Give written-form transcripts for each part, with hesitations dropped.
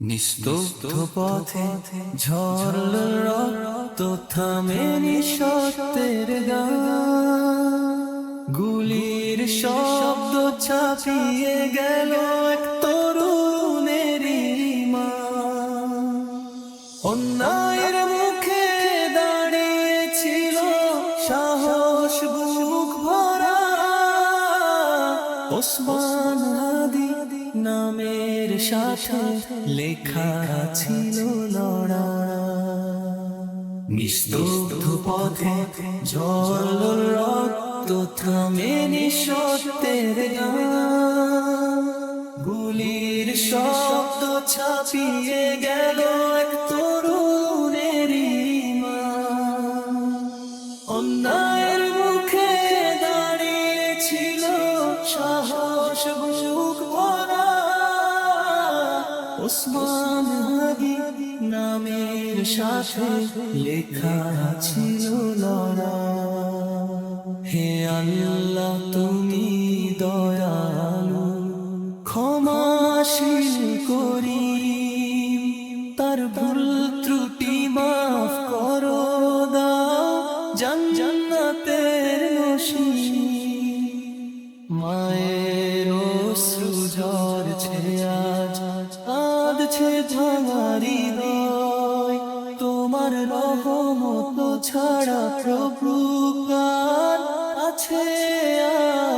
নিস্তব্ধ পথে ঝরল রক্ত থামেনি সত্যের গান, গুলির শব্দ ছাপিয়ে গেল এক তরুণের ঈমান। অন্যায়ের মুখে দাঁড়িয়েছিল সাহস বুক ভরা, ওসমান হাদি নামের সাথে লেখা ছিল লড়াই। নিস্তব্ধ পথে ঝরল রক্ত থামেনি সত্যের গান, গুলির শব্দ ছাপিয়ে গেল এক তরুণের ঈমান। অন্যায়ের মুখে দাঁড়িয়েছিল সাহস বুক ভরা, ওসমান হাদি নামের সাথে লেখা ছিল লড়াই। হে আল্লাহ তুমি দয়ালু ক্ষমাশীল করিম, তার ভুল ত্রুটি মাফ করো দাও জান্নাতের নসিব। মায়ের অশ্রু ঝরছে আজ, কাঁদছে ভাঙা হৃদয়, তোমার রহমত ছাড়া প্রভু কার আছে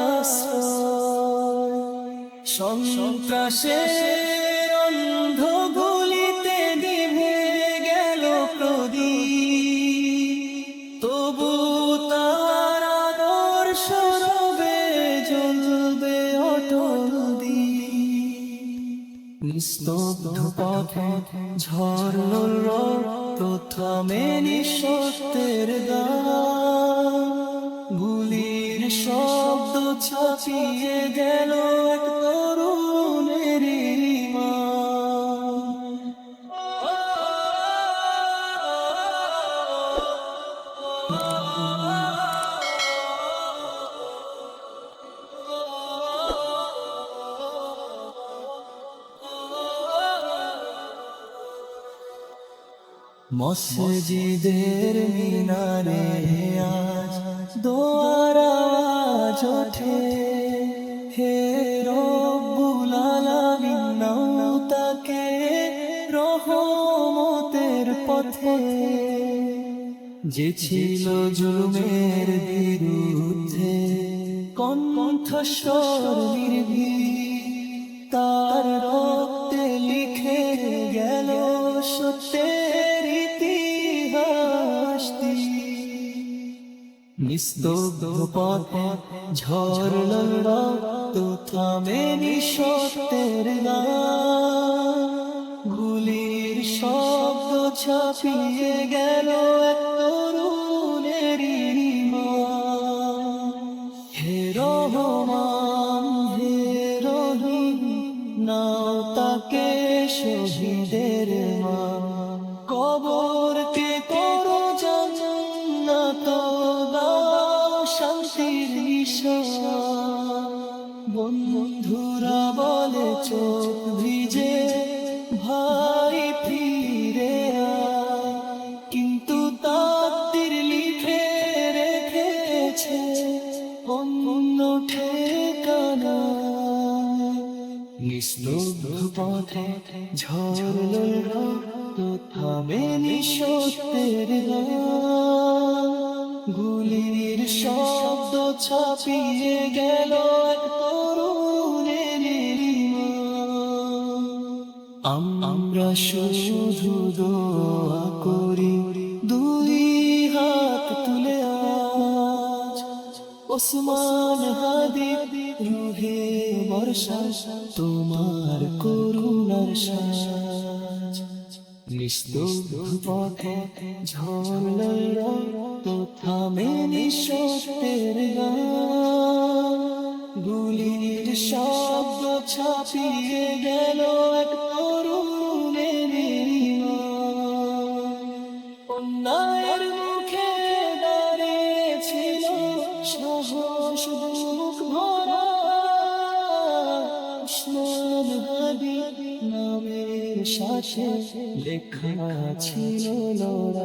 আশ্রয়। সন্ত্রাসের অন্ধ গলিতে নিভে গেল প্রদীপ, তবু তার আদর্শ রবে জ্বলবে অটল দ্বীপ। নিস্তব্ধ পথে ঝরল রক্ত থামেনি সত্যের গান, গুলির শব্দ ছাপিয়ে গেল এক তরুণের ঈমান। মসজিদের মিনারে আজ দোয়ার আওয়াজ ওঠে, হে রব্বুল আলামিন নাও তাকে রহমতের পথে। যে ছিল জুলুমের বিরুদ্ধে কণ্ঠস্বর নির্ভীক, তার রক্তে লিখে গেল সত্যের ইতিহাস। নিস্তব্ধ পথে ঝরল রক্ত থামেনি সত্যের গান, গুলির শব্দ ছাপিয়ে গেল এক তরুণের ঈমান। হে রহমান হে রহিম নাও তাকে শহীদের মান, কবরকে করো জান্নাত দাও শান্তির নিশান। বন্ধুরা বলে চোখ ভিজে ভাই ফিরে আয়, কিন্তু তাকদীর লিখে রেখেছে অন্য ঠিকানা। নিস্তব্ধ পথে ঝরল রক্ত থামেনি সত্যের গান, গুলির শব্দ ছাপিয়ে গেল এক তরুণের ঈমান। আমরা শুধু দোয়া করি দুই হাত তুলে আজ, ওসমান হাদি রুহে বর্ষা তোমার করুণার সাজ। নিস্তব্ধ পথে ঝরল রক্ত থামেনি সত্যের গান, গুলির শব্দ ছাপিয়ে গেল এক তরুণের ঈমান। অন্যায়ের মুখে দাঁড়িয়েছিল সাহস বুক ভরা, ওসমান হাদি নামের সাথে লেখা ছিল লড়াই।